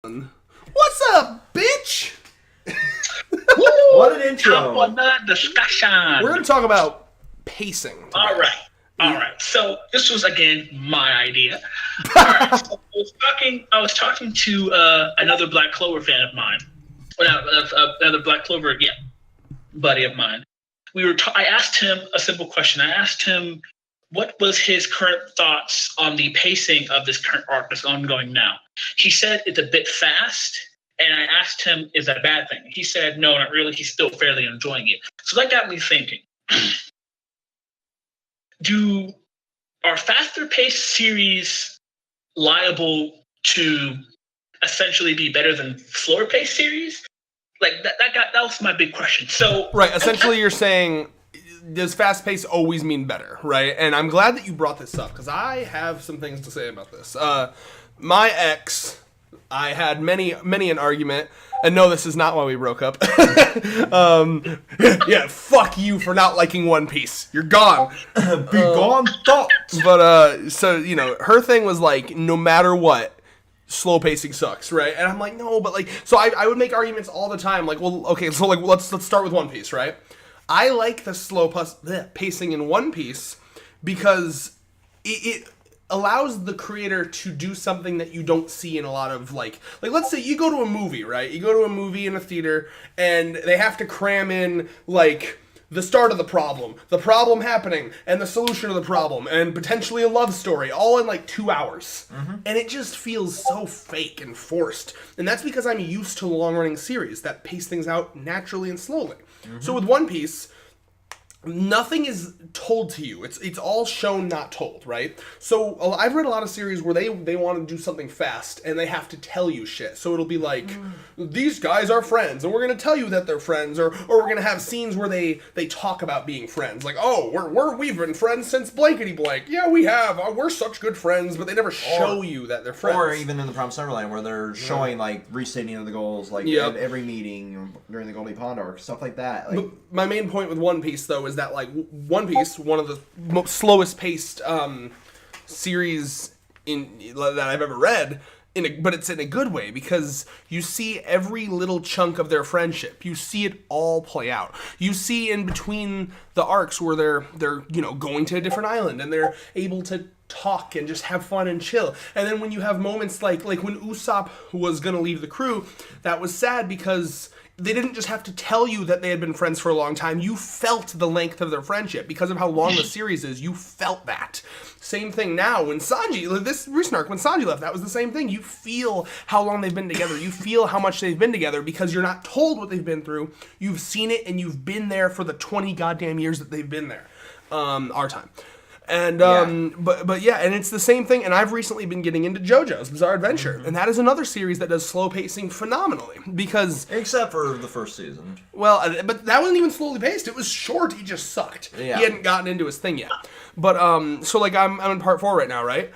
What's up, bitch? What an intro. Time for another discussion. We're going to talk about pacing today. All right. So this was again my idea. All right. So I was talking to another Black Clover fan of mine. Another Black Clover, buddy of mine. I asked him a simple question. I asked him what was his current thoughts on the pacing of this current arc that's ongoing now. He said it's a bit fast, and I asked him, is that a bad thing? He said, no, not really. He's still fairly enjoying it. So that got me thinking. Are faster-paced series liable to essentially be better than slower-paced series? Like that was my big question. So right, essentially you're saying, does fast pace always mean better, right? And I'm glad that you brought this up because I have some things to say about this. My ex, I had many an argument, and no, this is not why we broke up. Yeah, fuck you for not liking One Piece. You're gone. Be gone, thoughts. But so her thing was like, no matter what, slow pacing sucks, right? And I'm like, no, but like, so I would make arguments all the time, like, well, okay, so like, let's start with One Piece, right? I like the slow pacing in One Piece because it allows the creator to do something that you don't see in a lot of, like let's say you go to a movie, right? You go to a movie in a theater, and they have to cram in, like, the start of the problem happening, and the solution of the problem, and potentially a love story, all in like 2 hours. Mm-hmm. And it just feels so fake and forced. And that's because I'm used to long-running series that pace things out naturally and slowly. Mm-hmm. So with One Piece, nothing is told to you. It's all shown, not told, right? So I've read a lot of series where they want to do something fast and they have to tell you shit. So it'll be like, these guys are friends, and we're going to tell you that they're friends, or we're going to have scenes where they talk about being friends. Like, oh, we've been friends since blankety blank. Yeah, we have. We're such good friends, but they never show you that they're friends. Or even in the Promised Neverland where they're showing like restating of the goals, like at every meeting during the Goldie Pond arc, stuff like that. Like, but my main point with One Piece, though, is that, like, One Piece, one of the most slowest paced series that I've ever read, but it's in a good way, because you see every little chunk of their friendship. You see it all play out. You see in between the arcs where they're going to a different island and they're able to talk and just have fun and chill. And then when you have moments like when Usopp was gonna leave the crew, that was sad because they didn't just have to tell you that they had been friends for a long time. You felt the length of their friendship. Because of how long the series is, you felt that. Same thing now when Sanji, this recent arc, when Sanji left, that was the same thing. You feel how long they've been together. You feel how much they've been together because you're not told what they've been through. You've seen it and you've been there for the 20 goddamn years that they've been there. Our time. And but yeah, and it's the same thing. And I've recently been getting into JoJo's Bizarre Adventure, and that is another series that does slow pacing phenomenally. Because except for the first season. Well, but that wasn't even slowly paced. It was short. He just sucked. Yeah. He hadn't gotten into his thing yet. But so like I'm in part 4 right now, right?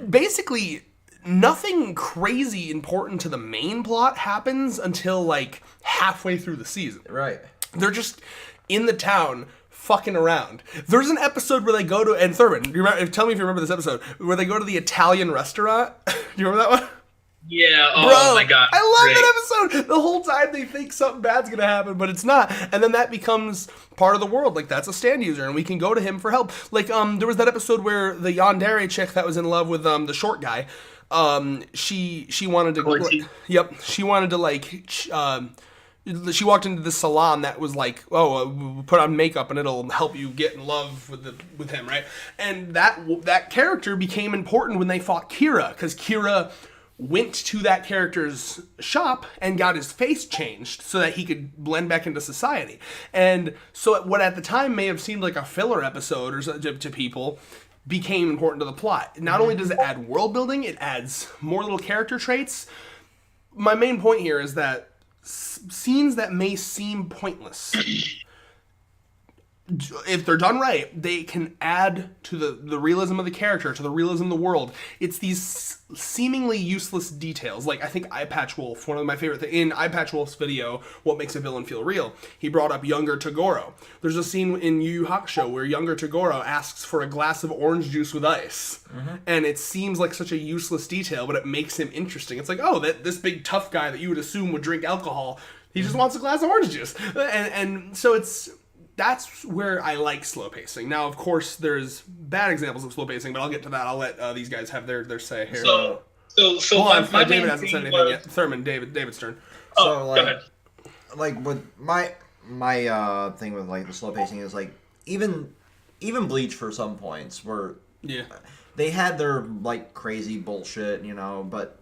Basically, nothing crazy important to the main plot happens until like halfway through the season. Right. They're just in the town fucking around. There's an episode where they go to, and Thurman, tell me if you remember this episode, where they go to the Italian restaurant. Do you remember that one? Yeah, oh Bro, my god. I love that episode. The whole time they think something bad's gonna happen, but it's not. And then that becomes part of the world. Like, that's a stand user, and we can go to him for help. Like, there was that episode where the yandere chick that was in love with the short guy, she wanted to, she wanted to, like, she walked into this salon that was like, put on makeup and it'll help you get in love with him, right? And that character became important when they fought Kira, because Kira went to that character's shop and got his face changed so that he could blend back into society. And so what at the time may have seemed like a filler episode or to people became important to the plot. Not only does it add world building, it adds more little character traits. My main point here is that scenes that may seem pointless if they're done right, they can add to the realism of the character, to the realism of the world. It's these seemingly useless details. Like, I think Eye Patch Wolf, one of my favorite things, in Eye Patch Wolf's video, What Makes a Villain Feel Real, he brought up younger Toguro. There's a scene in Yu Yu Hakusho where younger Toguro asks for a glass of orange juice with ice. And it seems like such a useless detail, but it makes him interesting. It's like, oh, this big tough guy that you would assume would drink alcohol, he just wants a glass of orange juice. And so that's where I like slow pacing. Now, of course, there's bad examples of slow pacing, but I'll get to that. I'll let these guys have their say here. So my David hasn't said anything yet. Thurman, David's turn. So, like, go ahead. Like, with my thing with, like, the slow pacing is, like, even Bleach for some points where they had their, like, crazy bullshit, you know, but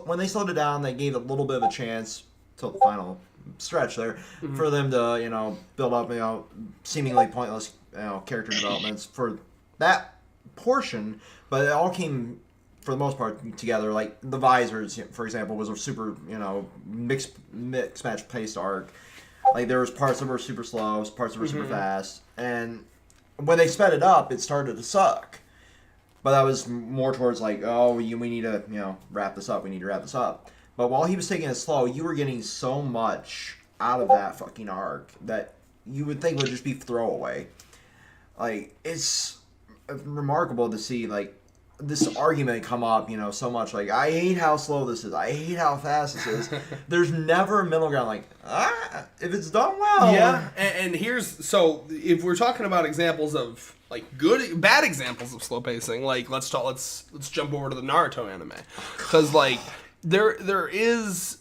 when they slowed it down, they gave a little bit of a chance till the final stretch there for them to, you know, build up, you know, seemingly pointless, you know, character developments for that portion, but it all came for the most part together. Like the Visors, for example, was a super, you know, mix match paced arc. Like there was parts that were super slow, parts that were super fast, and when they sped it up, it started to suck. But that was more towards like, oh, we need to, you know, wrap this up. We need to wrap this up. But while he was taking it slow, you were getting so much out of that fucking arc that you would think would just be throwaway. Like, it's remarkable to see, like, this argument come up, you know, so much. Like, I hate how slow this is. I hate how fast this is. There's never a middle ground. Like, if it's done well. Yeah, and so if we're talking about examples of, like, bad examples of slow pacing, like, let's jump over to the Naruto anime. Because, like, there is...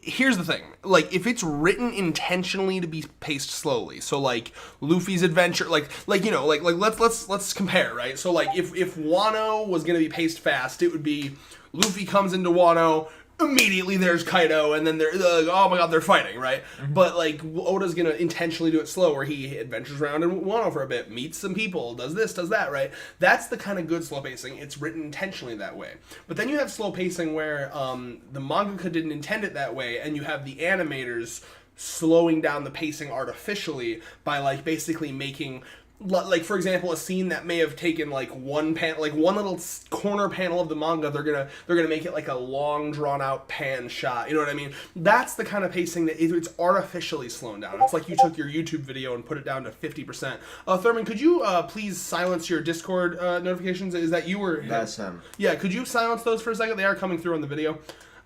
Here's the thing, like, if it's written intentionally to be paced slowly, so, like, Luffy's adventure, like, you know, like, let's compare, right? So, like, if Wano was gonna be paced fast, it would be Luffy comes into Wano, immediately there's Kaido, and then they're like, oh my god, they're fighting, right? But, like, Oda's gonna intentionally do it slow, where he adventures around in Wano for a bit, meets some people, does this, does that, right? That's the kind of good slow pacing. It's written intentionally that way. But then you have slow pacing where the mangaka didn't intend it that way, and you have the animators slowing down the pacing artificially by, like, basically making... Like, for example, a scene that may have taken, like, one little corner panel of the manga, they're gonna make it like a long, drawn-out pan shot, you know what I mean? That's the kind of pacing that it's artificially slowed down. It's like you took your YouTube video and put it down to 50%. Thurman, could you please silence your Discord notifications? Is that you or... That's him. Yeah, could you silence those for a second? They are coming through on the video.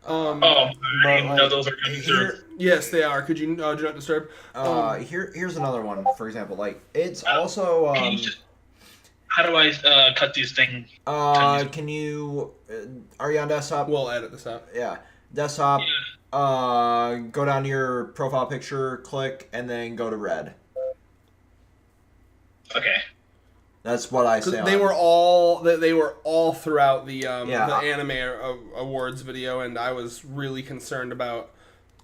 I didn't know those are coming through. Yes, they are. Could you do not disturb? Here's another one, for example. Like, it's also... how do I cut these things? Can you... are you on desktop? We'll edit this out. Yeah. Desktop. Yeah. Go down to your profile picture, click, and then go to red. Okay. That's what I say. They were all throughout the anime awards video, and I was really concerned about.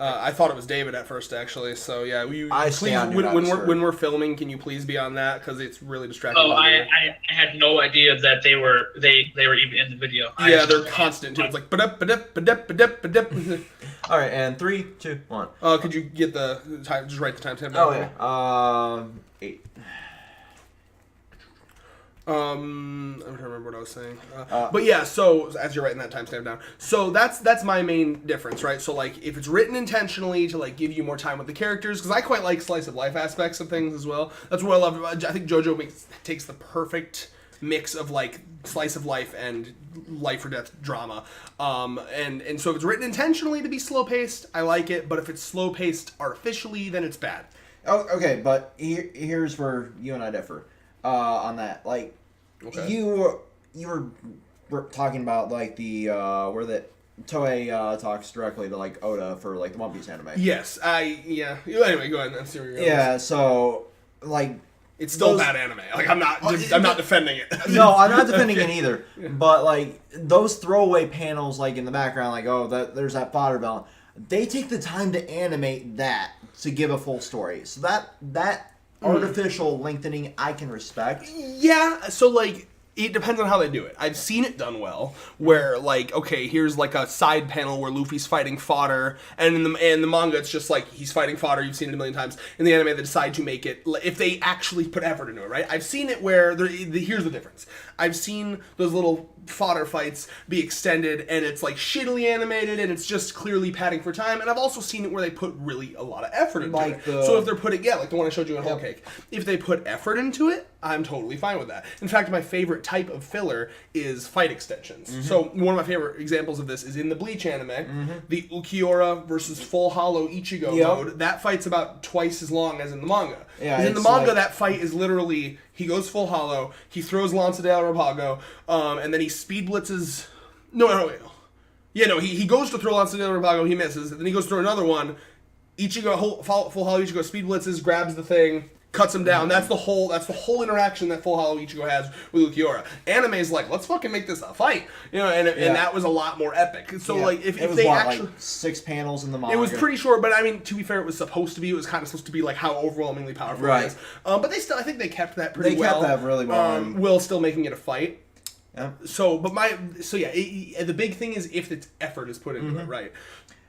I thought it was David at first, actually. So yeah, when we're filming, can you please be on that, because it's really distracting. Oh, I had no idea that they were even in the video. Yeah, they're constant too. It's like All right, and 3, 2, 1. Could you get the time? Just write the timestamp down. Oh yeah. 8. I'm trying to remember what I was saying. But yeah, so as you're writing that timestamp down, so that's my main difference, right? So, like, if it's written intentionally to, like, give you more time with the characters, because I quite like slice of life aspects of things as well. That's what I love. I think JoJo takes the perfect mix of, like, slice of life and life or death drama. And so if it's written intentionally to be slow paced, I like it. But if it's slow paced artificially, then it's bad. Oh, okay, but here's where you and I differ on that. Like, okay. You were talking about, like, the where the Toei talks directly to, like, Oda for, like, the One Piece anime. Yes, anyway, go ahead. I'm serious. Yeah, so, like, it's still bad anime. Like, I'm not defending it. No, I'm not defending it either. But, like, those throwaway panels, like, in the background, like, oh, there's that fodder bell. They take the time to animate that to give a full story. So that artificial lengthening I can respect. Yeah, so, like, it depends on how they do it. I've seen it done well, where like, okay, here's like a side panel where Luffy's fighting fodder, and in the manga it's just like he's fighting fodder. You've seen it a million times. In the anime, they decide to make it if they actually put effort into it, right? I've seen it where here's the difference. I've seen those little fodder fights be extended, and it's like shittily animated, and it's just clearly padding for time. And I've also seen it where they put really a lot of effort into it. So if they're putting like the one I showed you in Whole Cake, if they put effort into it, I'm totally fine with that. In fact, my favorite type of filler is fight extensions. Mm-hmm. So one of my favorite examples of this is in the Bleach anime, the Ukiura versus Full Hollow Ichigo mode. That fight's about twice as long as in the manga. Yeah, in the manga, that fight is literally, he goes Full Hollow, he throws Lanza del Rapago, and then he speed blitzes. He goes to throw Lanza del Rapago, he misses, and then he goes through another one. Ichigo, Full Hollow Ichigo speed blitzes, grabs the thing, cuts him down. That's the whole interaction that Full Hollow Ichigo has with Ukiura. Anime's like, let's fucking make this a fight, and that was a lot more epic. So like, if they actually, like 6 panels in the manga. It was pretty short, but I mean, to be fair, it was supposed to be. It was kind of supposed to be like how overwhelmingly powerful it is. But I think they kept that pretty well. They kept that really well. While still making it a fight. Yeah. The big thing is if its effort is put into it, right?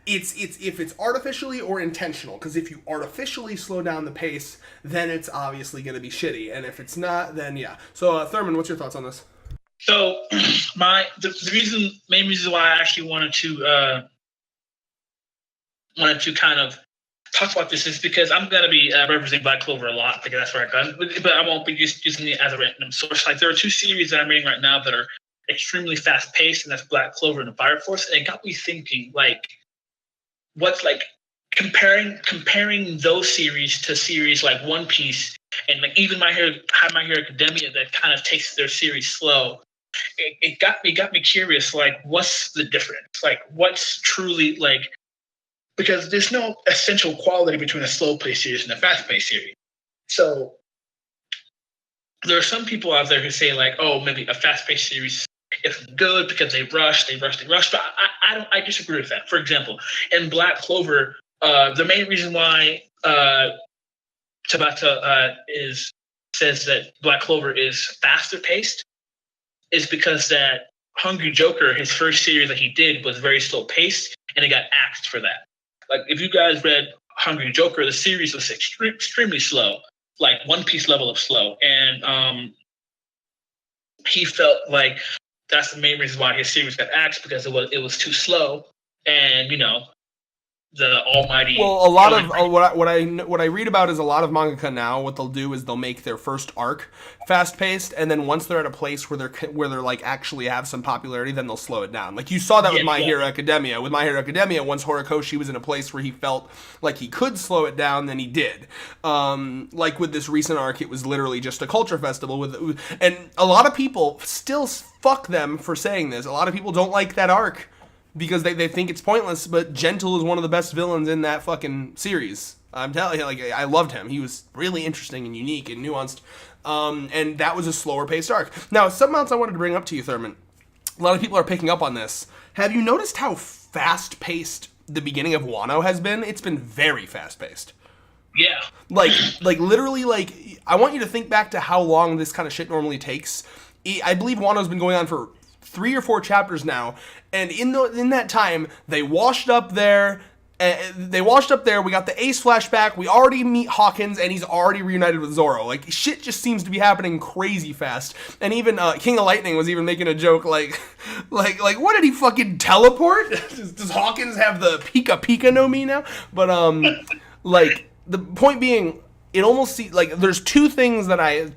It's if it's artificially or intentional, because if you artificially slow down the pace, then it's obviously going to be shitty, and if it's not, then yeah. So Thurman, what's your thoughts on this? So the main reason why I actually wanted to kind of talk about this is because I'm going to be representing Black Clover a lot, because that's where I got it, but I won't be using it as a random source. Like, there are 2 series that I'm reading right now that are extremely fast paced, and that's Black Clover and Fire Force, and it got me thinking, like, what's like comparing those series to series like One Piece and like even My Hero Academia that kind of takes their series slow. It got me curious, like, what's the difference? Like, what's truly like, because there's no essential quality between a slow paced series and a fast paced series. So there are some people out there who say like, oh, maybe a fast paced series is good because they rush. But I disagree with that. For example, in Black Clover, the main reason why Tabata says that Black Clover is faster paced is because that Hungry Joker, his first series that he did, was very slow paced, and he got axed for that. Like, if you guys read Hungry Joker, the series was extremely slow, like One Piece level of slow, and he felt like that's the main reason why his series got axed, because it was too slow, and the almighty. Well, a lot of what I read about is a lot of mangaka now. What they'll do is they'll make their first arc fast paced, and then once they're at a place where they're like actually have some popularity, then they'll slow it down. Like you saw that with My Hero Academia. With My Hero Academia, once Horikoshi was in a place where he felt like he could slow it down, then he did. Like with this recent arc, it was literally just a culture festival and a lot of people still fuck them for saying this. A lot of people don't like that arc because they think it's pointless, but Gentle is one of the best villains in that fucking series. I'm telling you, like, I loved him. He was really interesting and unique and nuanced, and that was a slower paced arc. Now, something else I wanted to bring up to you, Thurman. A lot of people are picking up on this. Have you noticed how fast paced the beginning of Wano has been? It's been very fast paced. Yeah. Like literally, like, I want you to think back to how long this kind of shit normally takes. I believe Wano's been going on for 3 or 4 chapters now, and in that time, they washed up there. We got the Ace flashback. We already meet Hawkins, and he's already reunited with Zoro. Like, shit just seems to be happening crazy fast. And even King of Lightning was even making a joke, like, what did he fucking teleport? Does Hawkins have the Pika Pika no Mi now? But like, the point being, it almost seems like there's 2 theories that I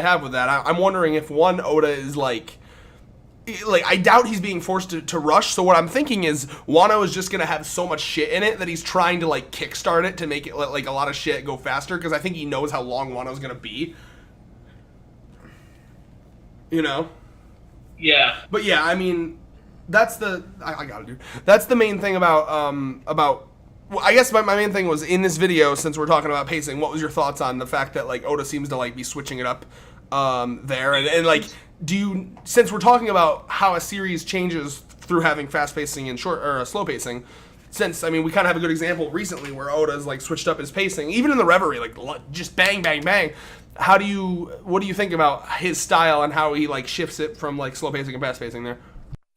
have with that. I'm wondering if one, Oda is like, I doubt he's being forced to rush. So what I'm thinking is Wano is just going to have so much shit in it that he's trying to, like, kickstart it to make it, like, a lot of shit go faster, because I think he knows how long Wano's going to be. Yeah. But yeah, I mean, that's the... I gotta do... That's the main thing about... Well, I guess my main thing was, in this video, since we're talking about pacing, what was your thoughts on the fact that, like, Oda seems to, like, be switching it up there? And like... since we're talking about how a series changes through having fast pacing and slow pacing, since, I mean, we kind of have a good example recently where Oda's like switched up his pacing, even in the Reverie, like just bang, bang, bang. What do you think about his style and how he like shifts it from like slow pacing and fast pacing there?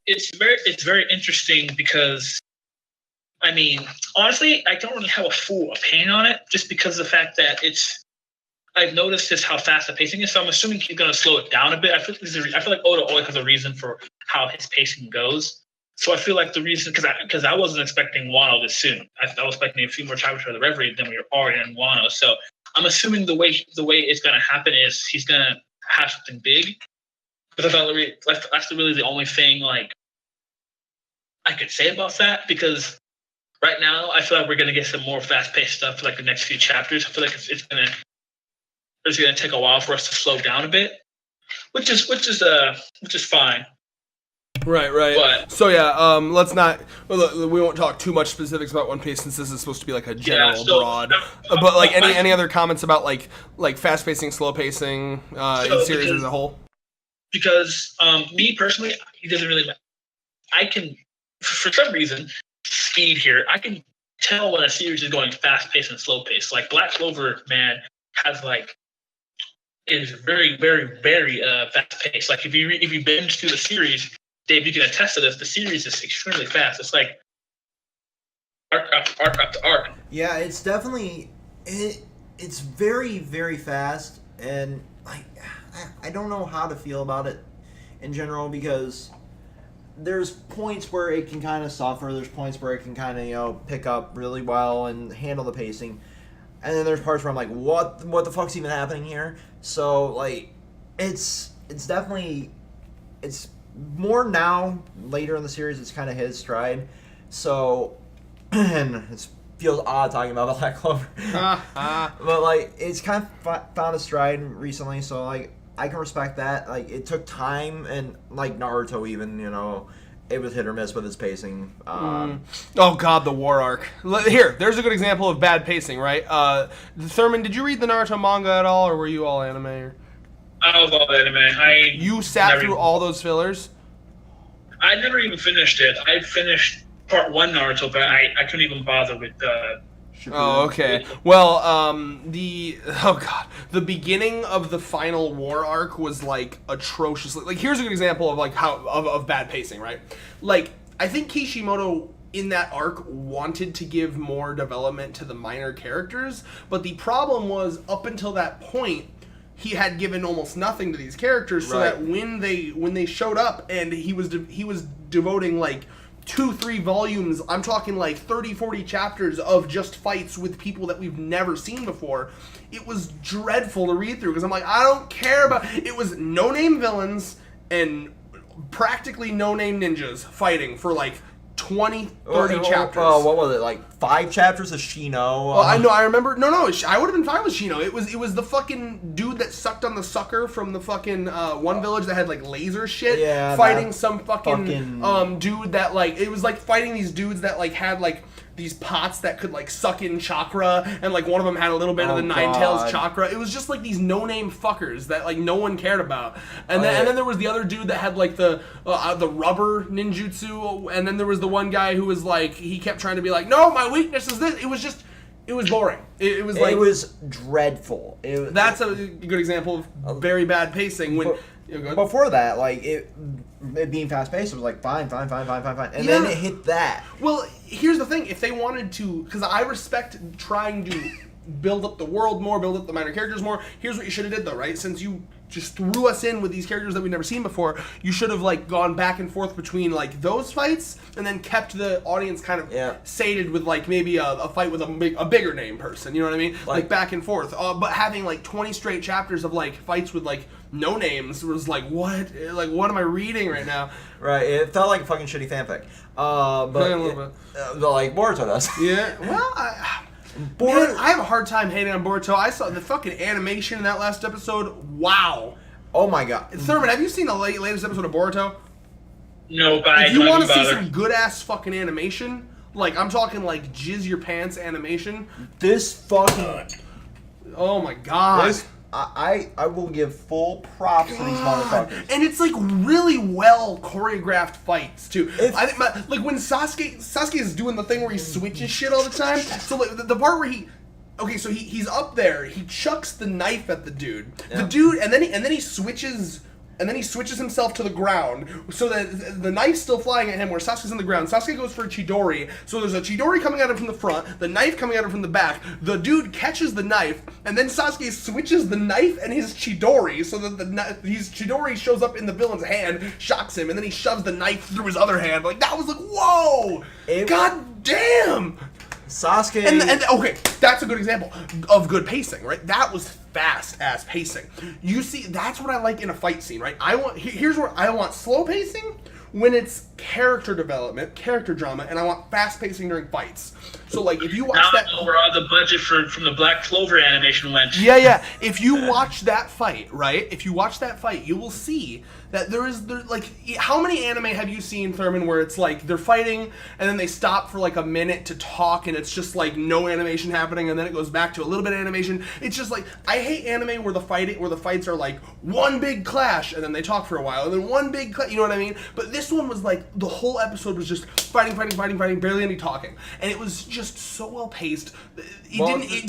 It's very interesting because, I mean, honestly, I don't really have a full opinion on it, just because of the fact that I've noticed just how fast the pacing is, so I'm assuming he's going to slow it down a bit. I feel like Oda always has a reason for how his pacing goes. So I feel like the reason, because I wasn't expecting Wano this soon. I was expecting a few more chapters for the Reverie, then we were already in Wano. So I'm assuming the way it's going to happen is he's going to have something big. But that's really the only thing like I could say about that, because right now I feel like we're going to get some more fast-paced stuff for like the next few chapters. I feel like it's going to take a while for us to slow down a bit, which is fine. Right. But, so yeah, let's not. Well, we won't talk too much specifics about One Piece since this is supposed to be like a general broad. But like any other comments about like fast pacing, slow pacing in series as a whole? Because me personally, it doesn't really matter. I can, for some reason, speed here. I can tell when a series is going fast paced and slow paced. Like Black Clover, man, is very, very, very fast paced. Like if you binge through the series, Dave, you can attest to this. The series is extremely fast. It's like arc after arc. Yeah, it's definitely it's very, very fast, and I don't know how to feel about it in general, because there's points where it can kind of suffer. There's points where it can kind of pick up really well and handle the pacing, and then there's parts where I'm like, what the fuck's even happening here? So like, it's definitely more now later in the series. It's kind of his stride. So, and it feels odd talking about Black Clover, but like it's kind of found a stride recently. So like I can respect that. Like it took time, and like Naruto even, it was hit or miss with his pacing. Oh God, the war arc. There's a good example of bad pacing, right? Thurman, did you read the Naruto manga at all, or were you all anime? I was all anime. You sat through all those fillers? I never even finished it. I finished part 1 Naruto, but I couldn't even bother with Oh, okay. Well, the beginning of the final war arc was like atrociously. Like, here's a good example of like of bad pacing, right? Like, I think Kishimoto in that arc wanted to give more development to the minor characters, but the problem was up until that point, he had given almost nothing to these characters, so that when they showed up and he was devoting like 2-3 volumes, I'm talking like 30-40 chapters of just fights with people that we've never seen before. It was dreadful to read through, because I'm like, I don't care about it. Was no-name villains and practically no-name ninjas fighting for like 20-30 chapters. What was it, like 5 chapters of Shino? I remember. No, I would have been fine with Shino. It was the fucking dude that sucked on the sucker from the fucking one village that had like laser shit, fighting some fucking dude that like, it was like fighting these dudes that like had like these pots that could like suck in chakra, and like one of them had a little bit of the Nine Tails chakra. It was just like these no-name fuckers that like no one cared about. And then there was the other dude that had like the rubber ninjutsu, and then there was the one guy who was like, he kept trying to be like, no, my weakness is this. It was boring. It was like, it was dreadful. That's a good example of very bad pacing. When before that, like it being fast paced, it was like fine, and then it hit that. Well, here's the thing: if they wanted to, because I respect trying to build up the world more, build up the minor characters more. Here's what you should have did, though, right? Since you just threw us in with these characters that we've never seen before, you should have like gone back and forth between like those fights, and then kept the audience kind of sated with like maybe a fight with a bigger name person. You know what I mean? Like back and forth. But having like 20 straight chapters of like fights with like no names was like, what? Like, what am I reading right now? Right. It felt like a fucking shitty fanfic. But a little bit. Like Boruto does. Yeah. Well, I have a hard time hating on Boruto. I saw the fucking animation in that last episode. Wow. Oh my god. Thurman, have you seen the latest episode of Boruto? No, but if you want to see some good ass fucking animation, like I'm talking like jizz your pants animation. This fucking. Oh my god. I will give full props to these motherfuckers. And it's like really well choreographed fights too. I think like when Sasuke is doing the thing where he switches shit all the time. So like, the part where he's up there, he chucks the knife at the dude. Yeah. The dude, and then he switches. And then he switches himself to the ground, so that the knife's still flying at him where Sasuke's on the ground. Sasuke goes for a Chidori, so there's a Chidori coming at him from the front, the knife coming at him from the back. The dude catches the knife, and then Sasuke switches the knife and his Chidori, so that his Chidori shows up in the villain's hand, shocks him, and then he shoves the knife through his other hand. Like, that was like, whoa! God damn! Sasuke... And okay, that's a good example of good pacing, right? That was fast-ass pacing. You see, that's what I like in a fight scene, right? Here's where I want slow pacing when it's character development, character drama, and I want fast pacing during fights. So, like, if you watch that... Now I know where all the budget from the Black Clover animation went. Yeah. If you watch that fight, right? If you watch that fight, you will see that like, how many anime have you seen, Thurman, where it's like they're fighting and then they stop for like a minute to talk and it's just like no animation happening and then it goes back to a little bit of animation. It's just like, I hate anime where the fights are like one big clash and then they talk for a while and then one big you know what I mean? But this one was like the whole episode was just fighting, barely any talking, and it was just so well paced. It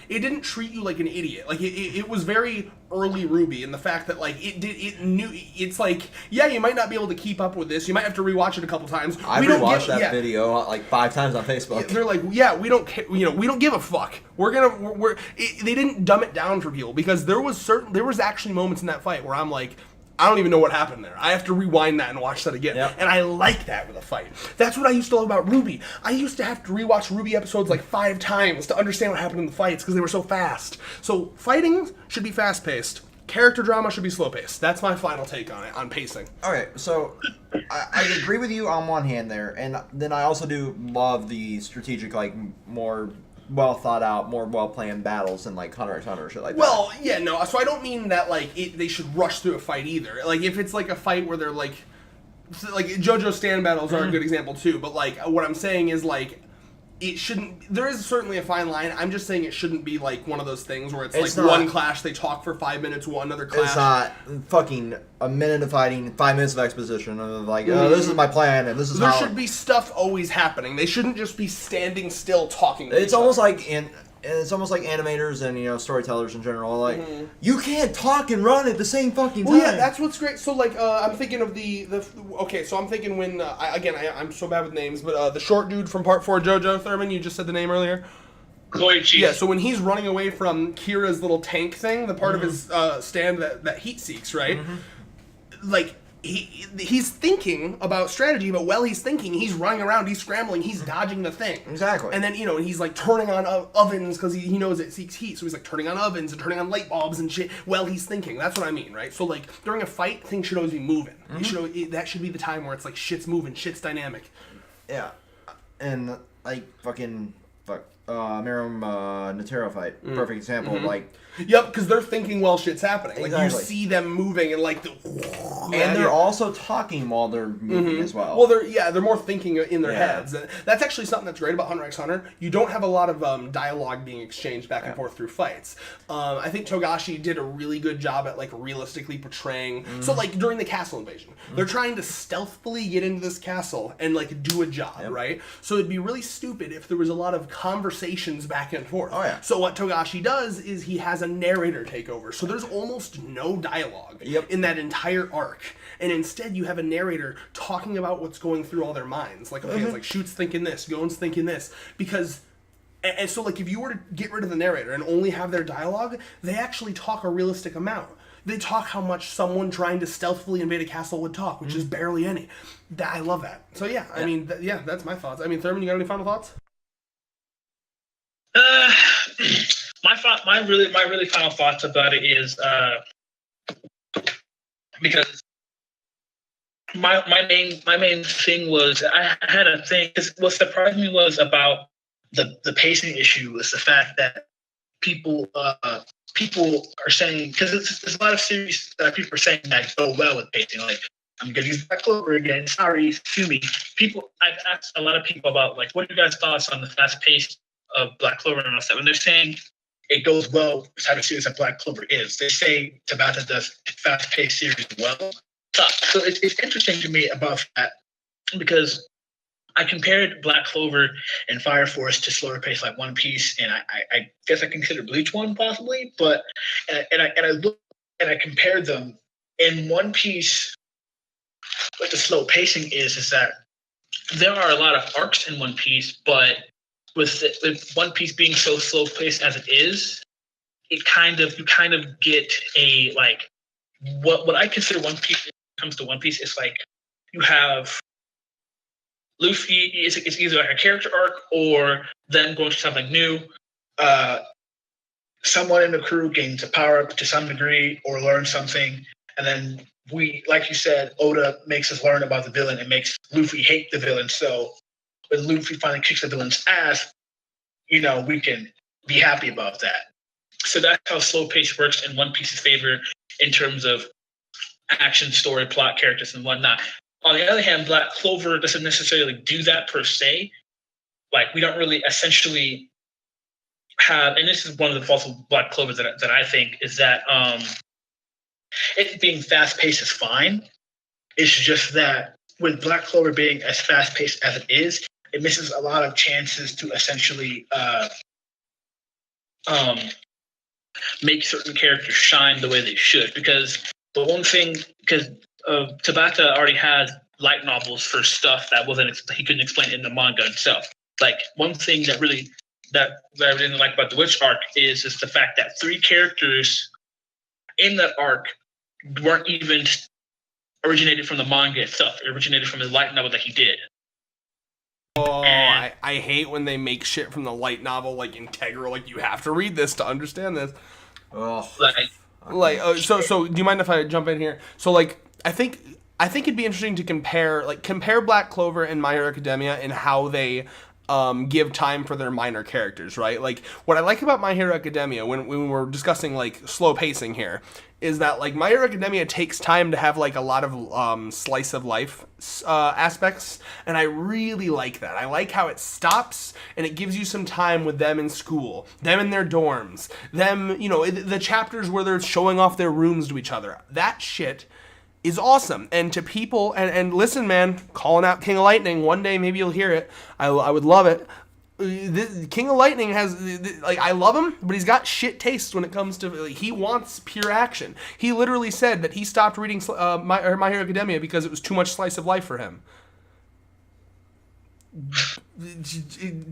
didn't treat you like an idiot. Like it was very early Ruby in the fact that like it's like, yeah, you might not be able to keep up with this. You might have to rewatch it a couple times. I rewatched that video like 5 times on Facebook. They're like, yeah, we don't we don't give a fuck. They didn't dumb it down for people because there was actually moments in that fight where I'm like, I don't even know what happened there. I have to rewind that and watch that again. Yep. And I like that with a fight. That's what I used to love about Ruby. I used to have to rewatch Ruby episodes like 5 times to understand what happened in the fights because they were so fast. So fighting should be fast-paced. Character drama should be slow-paced. That's my final take on it, on pacing. Okay, so I agree with you on one hand there, and then I also do love the strategic, like, more well thought out, more well planned battles than like Hunter x Hunter shit like that. Well, yeah, no. So I don't mean that like they should rush through a fight either. Like if it's like a fight where they're like JoJo stand battles are a good example too. But like what I'm saying is like it shouldn't. There is certainly a fine line. I'm just saying it shouldn't be like one of those things where it's like not, one clash they talk for 5 minutes, another clash. It's not fucking a minute of fighting, 5 minutes of exposition of like, this is my plan and this is there should be stuff always happening. They shouldn't just be standing still talking. It's almost like animators and storytellers in general. Like you can't talk and run at the same fucking time. Well, yeah, that's what's great. So like, I'm thinking of so I'm thinking when I'm so bad with names, but the short dude from Part 4 JoJo, Thurman, you just said the name earlier. Koichi. Yeah, so when he's running away from Kira's little tank thing, the part of his stand that Heat seeks, right? Like. He's thinking about strategy, but while he's thinking, he's running around, he's scrambling, he's dodging the thing. Exactly. And then, and he's like turning on ovens because he knows it seeks heat, so he's like turning on ovens and turning on light bulbs and shit while he's thinking. That's what I mean, right? So like during a fight, things should always be moving. That should be the time where it's like shit's moving, shit's dynamic. Yeah. And like Miram Natero fight, perfect example. Like, yep, because they're thinking while shit's happening. Like you see them moving and like they're also talking while they're moving as well. Well, they're more thinking in their heads. And that's actually something that's great about Hunter x Hunter. You don't have a lot of dialogue being exchanged back and forth through fights. I think Togashi did a really good job at like realistically portraying. So like during the castle invasion, they're trying to stealthily get into this castle and like do a job, right? So it'd be really stupid if there was a lot of conversations back and forth. Oh yeah. So what Togashi does is he has a narrator take over. So there's almost no dialogue in that entire arc. And instead you have a narrator talking about what's going through all their minds. Like, okay, it's like Shoot's thinking this, Gon's thinking this. Because, and so like if you were to get rid of the narrator and only have their dialogue, they actually talk a realistic amount. They talk how much someone trying to stealthily invade a castle would talk, which is barely any. I love that. So yeah, I mean, that's my thoughts. I mean, Thurman, you got any final thoughts? My really final thoughts about it is because my main thing was I had a thing. What surprised me was about the pacing issue was the fact that people are saying, because there's a lot of series that people are saying that go well with pacing. Like, I'm gonna use Black Clover again. Sorry, sue me. I've asked a lot of people about like, what are you guys' thoughts on the fast pace of Black Clover and all stuff, and they're saying it goes well with the type of series that Black Clover is. They say Tabata does fast-paced series well. So it's interesting to me about that because I compared Black Clover and Fire Force to slower pace like One Piece, and I guess I consider Bleach one possibly, but and I look and I compared them. In One Piece, what the slow pacing is that there are a lot of arcs in One Piece, but with One Piece being so slow paced as it is, you kind of get a like what I consider One Piece when it comes to One Piece is like you have Luffy it's either like a character arc or them going to something new. Someone in the crew gains a power up to some degree or learns something, and then we, like you said, Oda makes us learn about the villain and makes Luffy hate the villain. So when Luffy finally kicks the villain's ass, we can be happy about that. So that's how slow pace works in One Piece's favor in terms of action, story, plot, characters, and whatnot. On the other hand, Black Clover doesn't necessarily do that per se. Like, we don't really essentially have, and this is one of the faults of Black Clover that I think is that it being fast-paced is fine. It's just that with Black Clover being as fast-paced as it is, it misses a lot of chances to essentially make certain characters shine the way they should. Because the one thing, Tabata already has light novels for stuff that he couldn't explain in the manga itself. Like, one thing that I didn't like about the Witch arc is the fact that 3 characters in that arc weren't even originated from the manga itself. It originated from the light novel that he did. Oh, I hate when they make shit from the light novel like integral. Like, you have to read this to understand this. Oh, So do you mind if I jump in here? So, like, I think it'd be interesting to compare Black Clover and My Hero Academia and how they give time for their minor characters, right? Like, what I like about My Hero Academia when we're discussing like slow pacing here is that like My Hero Academia takes time to have like a lot of slice of life aspects, and I really like that. I like how it stops and it gives you some time with them in school, them in their dorms, them, the chapters where they're showing off their rooms to each other. That shit is awesome. And to people, and listen, man, calling out King of Lightning, one day maybe you'll hear it. I would love it. King of Lightning has, like, I love him, but he's got shit taste when it comes to, like, he wants pure action. He literally said that he stopped reading My Hero Academia because it was too much slice of life for him.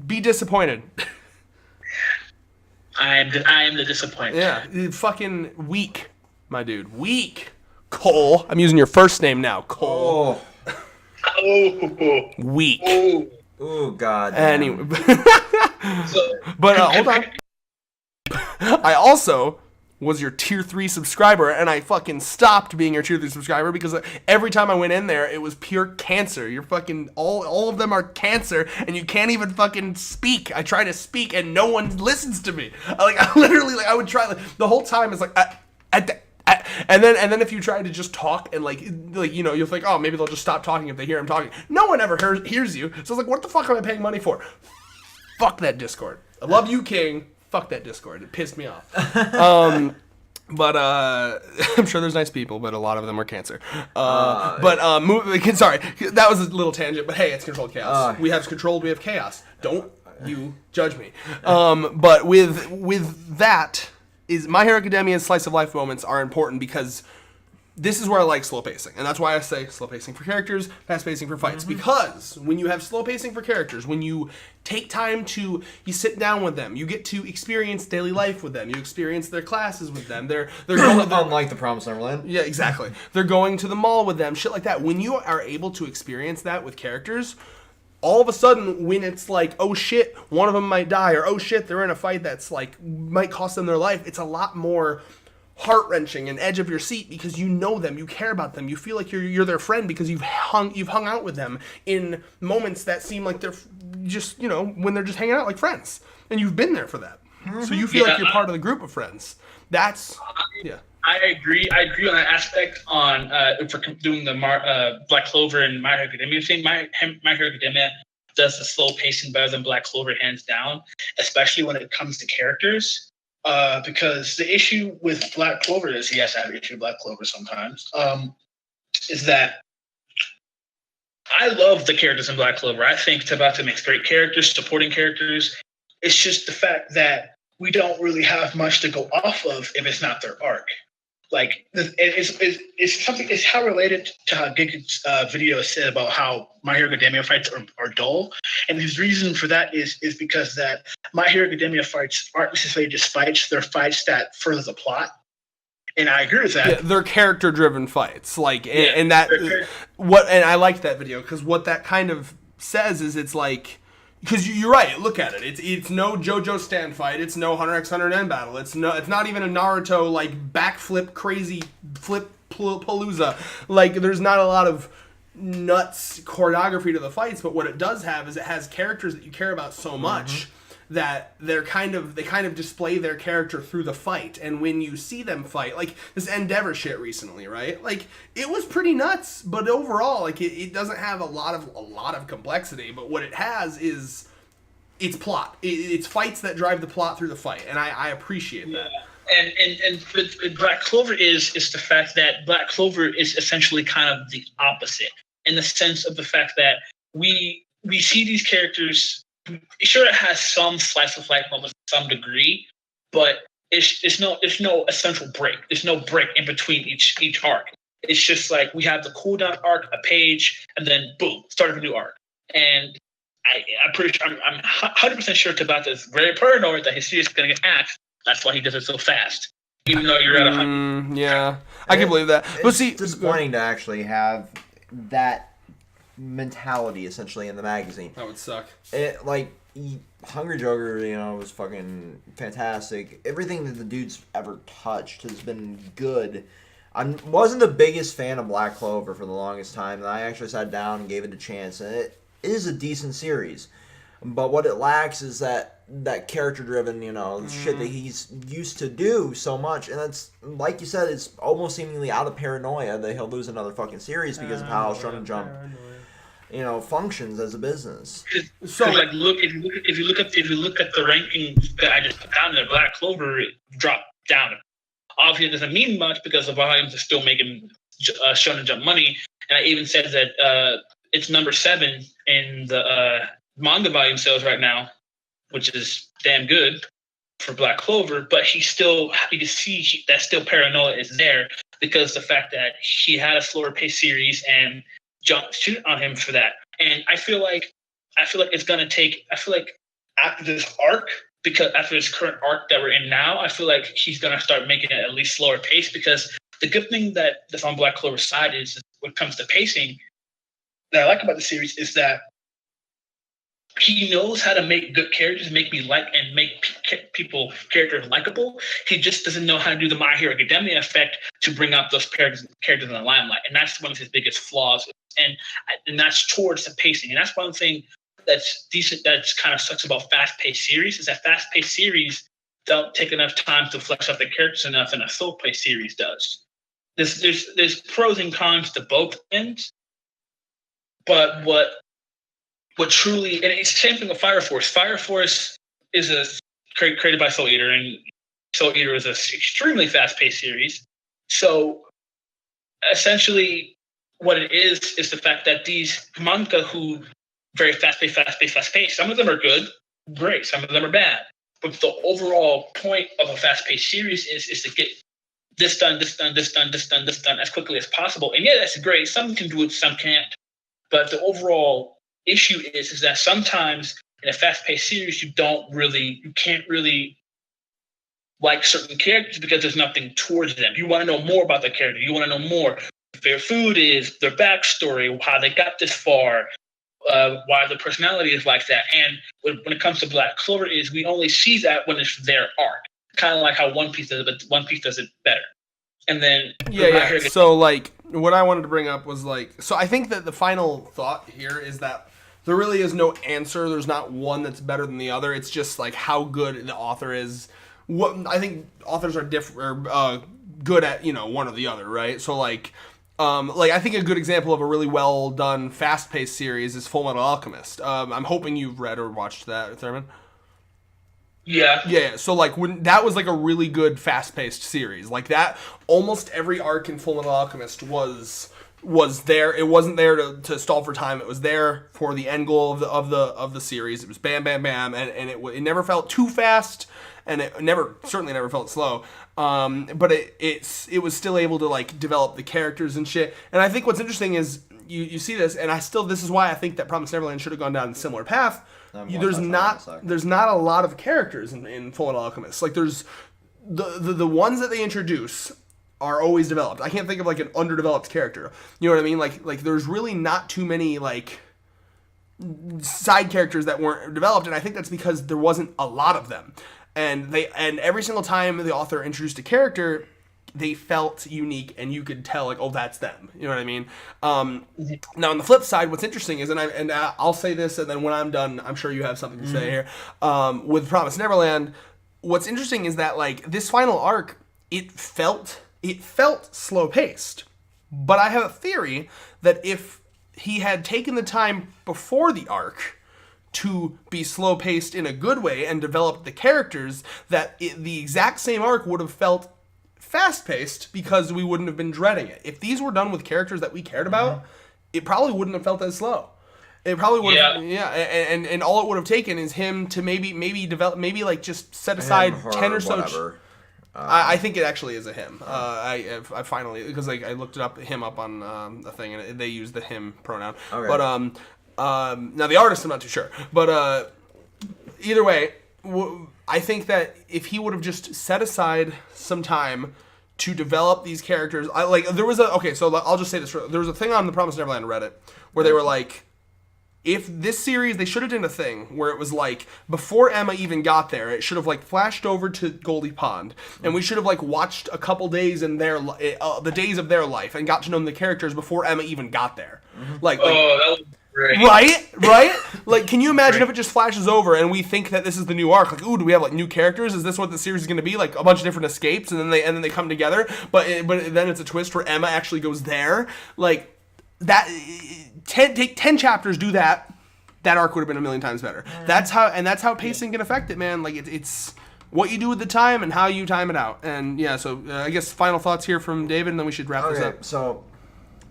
Be disappointed. I am the disappointment. Yeah, fucking weak, my dude. Weak. Cole. I'm using your first name now. Cole. Oh. Weak. Oh, God. Anyway. But hold on. I also was your tier 3 subscriber, and I fucking stopped being your tier 3 subscriber because every time I went in there, it was pure cancer. You're fucking, all of them are cancer, and you can't even fucking speak. I try to speak, and no one listens to me. I would try, the whole time it's like, and then if you try to just talk and you'll think, oh, maybe they'll just stop talking if they hear him talking. No one ever hears you. So it's like, what the fuck am I paying money for? Fuck that Discord. I love you, King. Fuck that Discord. It pissed me off. But I'm sure there's nice people, but a lot of them are cancer. Sorry, that was a little tangent. But hey, it's controlled chaos. We have controlled. We have chaos. Don't you judge me. But with that. My Hero Academia's slice of life moments are important because this is where I like slow pacing. And that's why I say slow pacing for characters, fast pacing for fights. Mm-hmm. Because when you have slow pacing for characters, when you take time you sit down with them, you get to experience daily life with them, you experience their classes with them, they're going unlike the Promised Neverland. Yeah, exactly. They're going to the mall with them, shit like that. When you are able to experience that with characters, all of a sudden, when it's like, oh shit, one of them might die, or oh shit, they're in a fight that's like, might cost them their life, it's a lot more heart-wrenching and edge of your seat because you know them, you care about them, you feel like you're their friend because you've hung out with them in moments that seem like they're just, when they're just hanging out like friends. And you've been there for that. Mm-hmm. So you feel like you're part of the group of friends. That's, yeah. I agree on that aspect on for doing the Black Clover and My Hero Academia thing. My Hero Academia does the slow pacing better than Black Clover, hands down, especially when it comes to characters. because the issue with Black Clover is, yes, I have an issue with Black Clover sometimes, is that I love the characters in Black Clover. I think Tabata makes great characters, supporting characters. It's just the fact that we don't really have much to go off of if it's not their arc. Like, it's something. It's how related to how Giga's video said about how My Hero Academia fights are dull, and his reason for that is because that My Hero Academia fights aren't necessarily just fights; they're fights that further the plot. And I agree with that. Yeah, they're character-driven fights, like, and that what. And I liked that video because what that kind of says is it's like. Because you're right. Look at it. It's no JoJo stand fight. It's no Hunter x Hunter N battle. It's not even a Naruto like backflip crazy flip palooza. Like there's not a lot of nuts choreography to the fights. But what it does have is it has characters that you care about so much that they kind of display their character through the fight. And when you see them fight, like this Endeavor shit recently, right? Like it was pretty nuts, but overall, like it doesn't have a lot of complexity. But what it has is its plot. It's fights that drive the plot through the fight, and I appreciate that. And with Black Clover is the fact that Black Clover is essentially kind of the opposite in the sense of the fact that we see these characters. Sure, it has some slice of life moments to some degree, but there's no essential break. There's no break in between each arc. It's just like we have the cooldown arc, a page, and then boom, start of a new arc. And I'm pretty sure, I'm 100% sure Tabata is very paranoid that his series is going to get axed. That's why he does it so fast, even though you're at 100. Yeah, I can believe that. But see, it's disappointing to actually have that mentality essentially in the magazine. That would suck. Hungry Joker, was fucking fantastic. Everything that the dude's ever touched has been good. I wasn't the biggest fan of Black Clover for the longest time, and I actually sat down and gave it a chance, and it is a decent series. But what it lacks is that character-driven, shit that he's used to do so much, and that's, like you said, it's almost seemingly out of paranoia that he'll lose another fucking series because of how Shonen Jump functions as a business. So, like, if you look at the rankings that I just put down there, Black Clover dropped down. Obviously, it doesn't mean much because the volumes are still making Shonen Jump money, and I even said that it's number 7 in the manga volume sales right now, which is damn good for Black Clover. But you can see that still paranoia is there because the fact that he had a slower paced series and shoot on him for that. And I feel like it's gonna take. I feel like after this arc, because after this current arc that we're in now, I feel like he's gonna start making it at least slower pace. Because the good thing that's on Black Clover's side is when it comes to pacing that I like about the series is that he knows how to make good characters, make me like, and make people characters likable. He just doesn't know how to do the My Hero Academia effect to bring out those characters in the limelight, and that's one of his biggest flaws. And that's towards the pacing, and that's one thing that's decent. That's kind of sucks about fast-paced series is that fast-paced series don't take enough time to flex out the characters enough, and a slow-paced series does. There's pros and cons to both ends, but what truly, and it's the same thing with Fire Force. Fire Force is created by Soul Eater, and Soul Eater is an extremely fast-paced series. So essentially, what it is the fact that these manga who very fast-paced. Some of them are good, great. Some of them are bad. But the overall point of a fast-paced series is to get this done as quickly as possible. And yeah, that's great. Some can do it, some can't. But the overall issue is that sometimes in a fast-paced series, you can't really like certain characters because there's nothing towards them. You want to know more about the character. You want to know more. Their food is, their backstory, how they got this far, why the personality is like that. And when it comes to Black Clover is we only see that when it's their arc. Kind of like how One Piece does it, but One Piece does it better. And then yeah. So like what I wanted to bring up was like, so I think that the final thought here is that there really is no answer. There's not one that's better than the other. It's just like how good the author is. What I think authors are good at, one or the other, right? So like I think a good example of a really well done, fast paced series is Full Metal Alchemist. I'm hoping you've read or watched that, Thurman. Yeah. Yeah, so like when that was like a really good fast-paced series. Like that almost every arc in Fullmetal Alchemist was there. It wasn't there to stall for time. It was there for the end goal of the series. It was bam bam bam and it never felt too fast and it certainly never felt slow. But it was still able to like develop the characters and shit. And I think what's interesting is you see this, and this is why I think that Promised Neverland should have gone down a similar path. There's not a lot of characters in Fullmetal Alchemist. Like there's the ones that they introduce are always developed. I can't think of like an underdeveloped character. You know what I mean? Like there's really not too many like side characters that weren't developed, and I think that's because there wasn't a lot of them. And every single time the author introduced a character, they felt unique, and you could tell, like, oh, that's them. You know what I mean? Now, on the flip side, what's interesting is, and I'll say this, and then when I'm done, I'm sure you have something to say here. With Promised Neverland, what's interesting is that, like, this final arc, it felt slow paced, but I have a theory that if he had taken the time before the arc to be slow paced in a good way and developed the characters, that the exact same arc would have felt fast-paced because we wouldn't have been dreading it. If these were done with characters that we cared about, it probably wouldn't have felt as slow. It probably would have, and all it would have taken is him to maybe develop, maybe like just set aside 10 or so. I think it actually is a him. I finally, because like I looked him up on the thing, and they use the him pronoun. Okay. But now the artist, I'm not too sure. But either way, I think that if he would have just set aside some time to develop these characters, so I'll just say this. There was a thing on the Promised Neverland Reddit where they were like, if this series, they should have done a thing where it was like, before Emma even got there, it should have like flashed over to Goldie Pond, and we should have like watched a couple days in the days of their life and got to know the characters before Emma even got there. That was great. Right? Like, can you imagine if it just flashes over and we think that this is the new arc? Like, ooh, do we have like new characters? Is this what the series is going to be? Like a bunch of different escapes, and then they come together. But then it's a twist where Emma actually goes there. Like that. Take 10 chapters, do that. That arc would have been a million times better. That's how pacing can affect it, man. Like it's what you do with the time and how you time it out. And yeah, so I guess final thoughts here from David, and then we should wrap this up. So,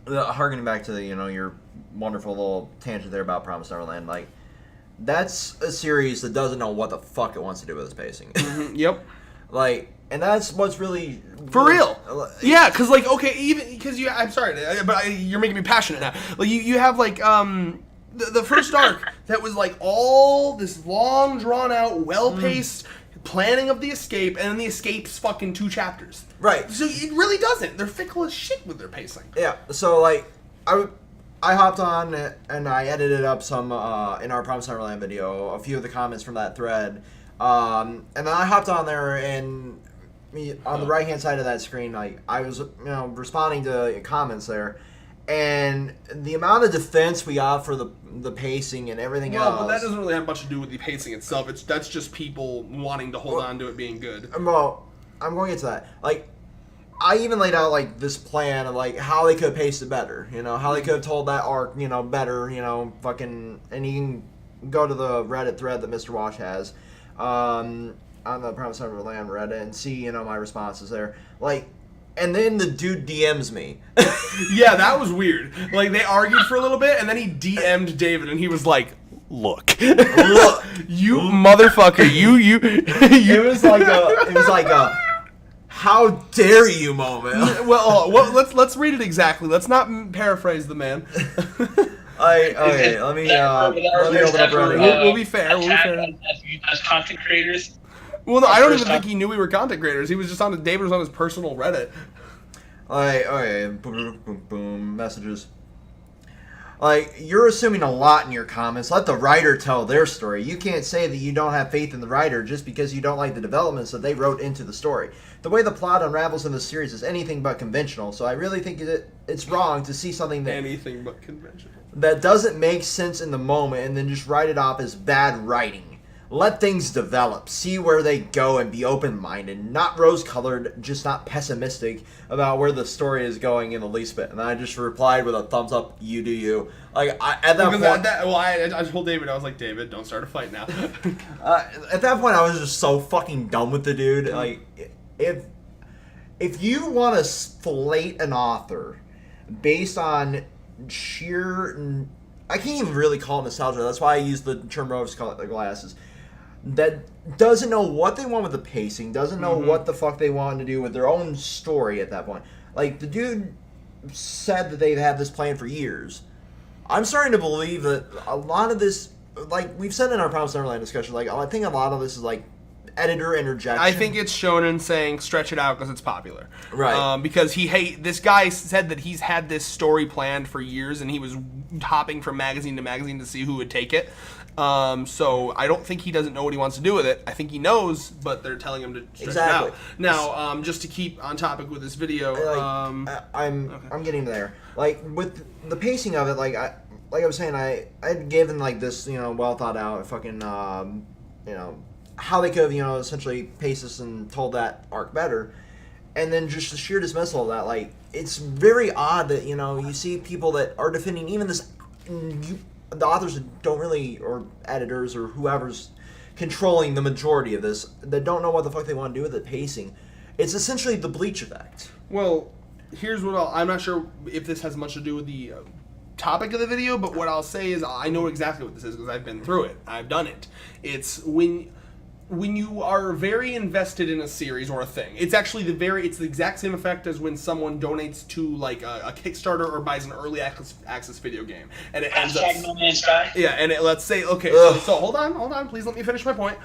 harkening back to your wonderful little tangent there about Promised Neverland, like that's a series that doesn't know what the fuck it wants to do with its pacing. Yep. Like, and that's what's really for real. Yeah, because like even because I'm sorry, but you're making me passionate now. Like you have like the first arc that was like all this long drawn out, well paced planning of the escape, and then the escape's fucking 2 chapters. Right. So it really doesn't. They're fickle as shit with their pacing. Yeah. So like I hopped on and I edited up some in our Promised Neverland video a few of the comments from that thread, and then I hopped on there and on the right hand side of that screen, like I was responding to comments there, and the amount of defense we got for the pacing and everything else. Well, but that doesn't really have much to do with the pacing itself. That's just people wanting to hold on to it being good. Well, I'm going into that. Like, I even laid out like this plan of like how they could have paced it better. How they could have told that arc, better. Fucking, and you can go to the Reddit thread that Mr. Wash has, on the Promised Neverland Reddit and see my responses there. Like, and then the dude DMs me. Yeah, that was weird. Like they argued for a little bit, and then he DM'd David, and he was like, "Look, you motherfucker, you." It was like a how dare you moment. Well, let's read it exactly. Let's not paraphrase the man. Okay, let me open up Reddit. We'll be fair. As content creators. Well, no, I don't even think he knew we were content creators. He was just David was on his personal Reddit. Okay, boom, boom, boom, messages. Like, you're assuming a lot in your comments. Let the writer tell their story. You can't say that you don't have faith in the writer just because you don't like the developments that they wrote into the story. The way the plot unravels in this series is anything but conventional, so I really think it's wrong to see something that... Anything but conventional. That doesn't make sense in the moment and then just write it off as bad writing. let things develop, see where they go, and be open-minded, not rose-colored, just not pessimistic about where the story is going in the least bit. And I just replied with a thumbs up, you do you. Like, at that point... I told David, I was like, David, don't start a fight now. At that point, I was just so fucking done with the dude. Like, if you want to slate an author based on sheer... I can't even really call it nostalgia. That's why I use the term rose-colored glasses. That doesn't know what they want with the pacing, doesn't know what the fuck they want to do with their own story at that point. Like, the dude said that they've had this plan for years. I'm starting to believe that a lot of this, like, we've said in our Promised Neverland discussion, like, I think a lot of this is, like, editor interjection. I think it's Shonen saying stretch it out because it's popular. Right. Because this guy said that he's had this story planned for years and he was hopping from magazine to magazine to see who would take it. So I don't think he doesn't know what he wants to do with it. I think he knows, but they're telling him to stretch it out. Now, just to keep on topic with this video, I'm getting there. Like with the pacing of it, like I was saying, I had given like this, well thought out fucking, how they could have, essentially paced this and told that arc better, and then just the sheer dismissal of that, like it's very odd that you see people that are defending even this. The authors that don't really, or editors, or whoever's controlling the majority of this, that don't know what the fuck they want to do with the pacing. It's essentially the Bleach effect. Well, here's what I'm not sure if this has much to do with the topic of the video, but what I'll say is I know exactly what this is because I've been through it. I've done it. It's when you are very invested in a series or a thing, it's actually it's the exact same effect as when someone donates to like a Kickstarter or buys an early access video game, and it ends up. No Man's Sky. Yeah, and let's say okay, so hold on, please let me finish my point.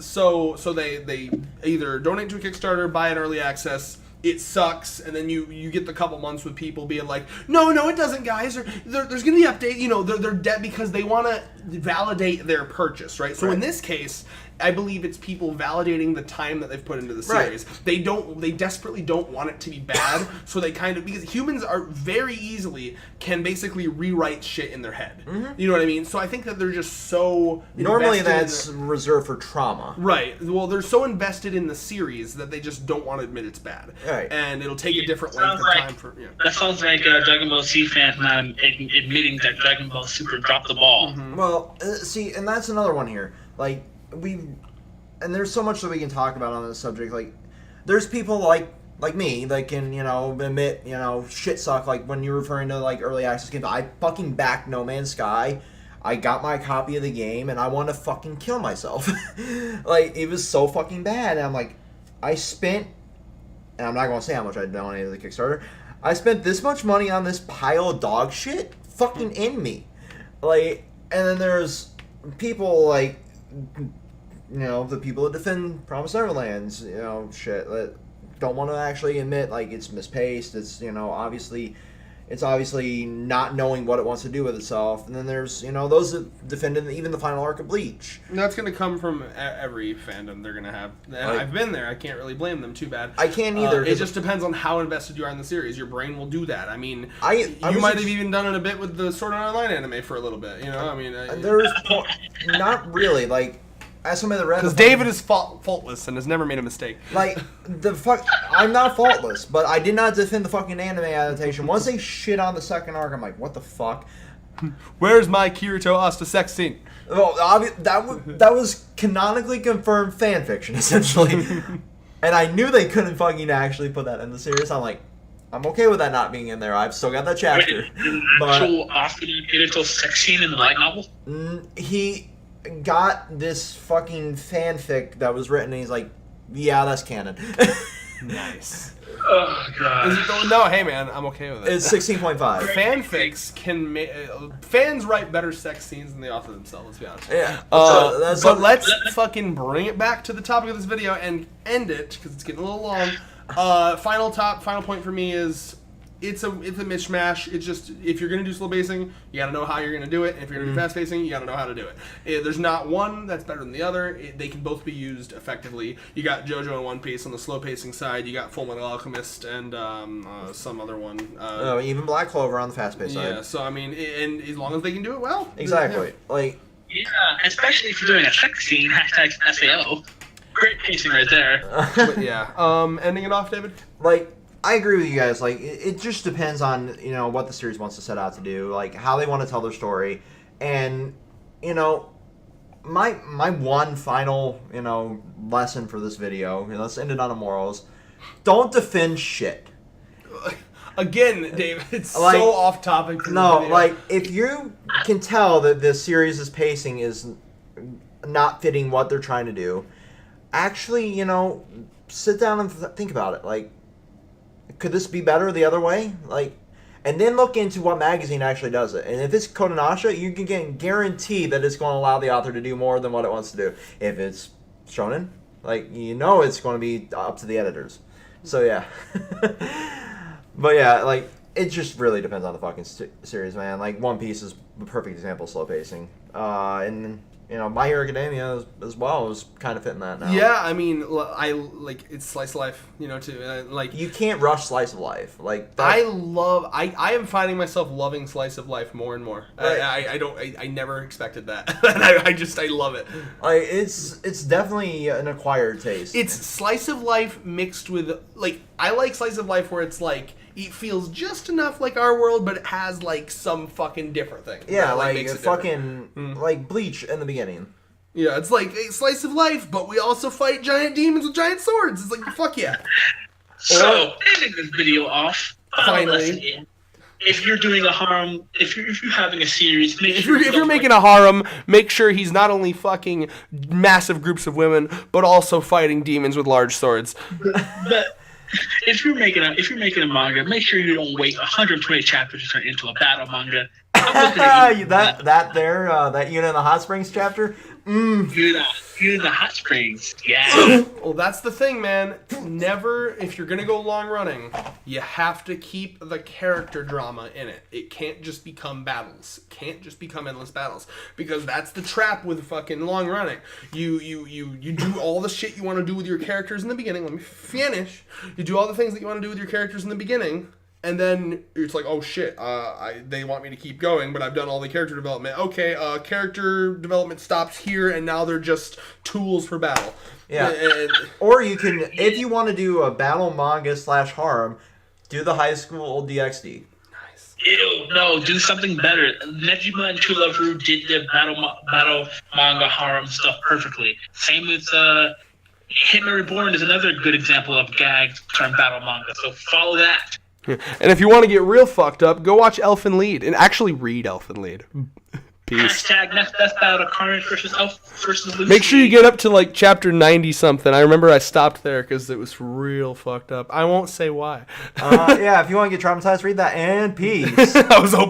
So they either donate to a Kickstarter, buy an early access. It sucks, and then you get the couple months with people being like, no, it doesn't, guys. There's going to be update. They're dead because they want to validate their purchase, right? So in this case, I believe it's people validating the time that they've put into the series. Right. They desperately don't want it to be bad, so they because humans are very easily can basically rewrite shit in their head. Mm-hmm. You know what I mean? So I think that they're just so normally that's reserved for trauma. Right. Well, they're so invested in the series that they just don't want to admit it's bad. Right. And it'll take a different length of time for. That sounds like Dragon Ball Z fans not admitting that Dragon Ball Super dropped the ball. Mm-hmm. Well, see, and that's another one here. Like and there's so much that we can talk about on this subject. Like, there's people like me that can admit shit suck. Like when you're referring to like early access games, I fucking backed No Man's Sky. I got my copy of the game and I want to fucking kill myself. Like it was so fucking bad. And I'm like, I spent, and I'm not gonna say how much I donated to the Kickstarter. I spent this much money on this pile of dog shit. Fucking in me. Like, and then there's people like. The people that defend Promised Neverlands, shit, that don't want to actually admit, like, it's mispaced, it's, obviously not knowing what it wants to do with itself. And then there's, those that defend even the final arc of Bleach. And that's going to come from every fandom they're going to have. And I've been there. I can't really blame them too bad. I can't either. It just depends on how invested you are in the series. Your brain will do that. I mean, you might have even done it a bit with the Sword Art Online anime for a little bit, I mean... There's not really, like... As somebody that read, because David is faultless and has never made a mistake. Like I'm not faultless, but I did not defend the fucking anime adaptation. Once they shit on the second arc, I'm like, what the fuck? Where's my Kirito Asta sex scene? Well, that was canonically confirmed fan fiction, essentially, and I knew they couldn't fucking actually put that in the series. I'm like, I'm okay with that not being in there. I've still got that chapter. Wait, actual Asta Kirito sex scene in the light novel? He got this fucking fanfic that was written, and he's like, yeah, that's canon. Nice. Oh, God. No, hey, man, I'm okay with it. It's 16.5. Fanfics can fans write better sex scenes than the author themselves, let's be honest. Yeah. But let's fucking bring it back to the topic of this video and end it, because it's getting a little long. Final point for me is... It's a mishmash. It's just, if you're going to do slow pacing, you got to know how you're going to do it. And if you're going to do fast pacing, you got to know how to do it. There's not one that's better than the other. They can both be used effectively. You got JoJo and One Piece on the slow pacing side. You got Full Metal Alchemist and some other one. Even Black Clover on the fast paced side. Yeah, so I mean, and as long as they can do it well. Exactly. Yeah. Yeah, especially if you're doing a sex scene. Hashtag SAO. Great pacing right there. But yeah. Ending it off, David? Like, I agree with you guys. Like, it just depends on, you know, what the series wants to set out to do, like how they want to tell their story, and, you know, my one final, you know, lesson for this video. You know, let's end it on a morals. Don't defend shit. Again, David, it's like, so off topic. No, like, if you can tell that this series' pacing is not fitting what they're trying to do, actually, you know, sit down and think about it. Like, could this be better the other way? Like, and then look into what magazine actually does it. And if it's Kodansha, you can guarantee that it's going to allow the author to do more than what it wants to do. If it's Shonen, like, you know, it's going to be up to the editors. So yeah. But yeah, like, it just really depends on the fucking series, man. Like, One Piece is a perfect example of slow pacing. And, you know, My Hero Academia as well is kind of fitting that now. Yeah, I mean, I like, it's slice of life, you know, too. Like, you can't rush slice of life. Like, that, I am finding myself loving slice of life more and more. Right. I never expected that. And I love it. Like, it's definitely an acquired taste. It's slice of life mixed with, like, I like slice of life where it's like, it feels just enough like our world, but it has, like, some fucking different thing. Yeah, that, like makes it fucking, like Bleach in the beginning. Yeah, it's like a slice of life, but we also fight giant demons with giant swords. It's like, fuck yeah. So, ending this video off. Finally. If you're doing a harem, if you're having a series, if you're making a harem, make sure he's not only fucking massive groups of women, but also fighting demons with large swords. But if you're making a manga, make sure you don't wait 120 chapters to turn it into a battle manga. that unit in the hot springs chapter. You in the hot springs, yeah. Well, that's the thing, man. Never, if you're gonna go long running, you have to keep the character drama in it. It can't just become battles. It can't just become endless battles, because that's the trap with fucking long running. You do all the shit you want to do with your characters in the beginning. Let me finish. You do all the things that you want to do with your characters in the beginning. And then it's like, oh shit, they want me to keep going, but I've done all the character development. Okay, character development stops here, and now they're just tools for battle. Yeah. Or you can, if you want to do a battle manga / harem, do the high school DxD. Nice. Ew, no, do something better. Nejima and True Love Ru did the battle manga harem stuff perfectly. Same with Hitman Reborn is another good example of gag turned battle manga. So follow that. And if you want to get real fucked up, go watch Elfen Lied and actually read Elfen Lied. Peace. Hashtag next best battle Carnage versus Elf versus Lucy. Make sure you get up to like chapter 90 something. I remember I stopped there because it was real fucked up. I won't say why. Yeah, if you want to get traumatized, read that, and peace. I was hoping.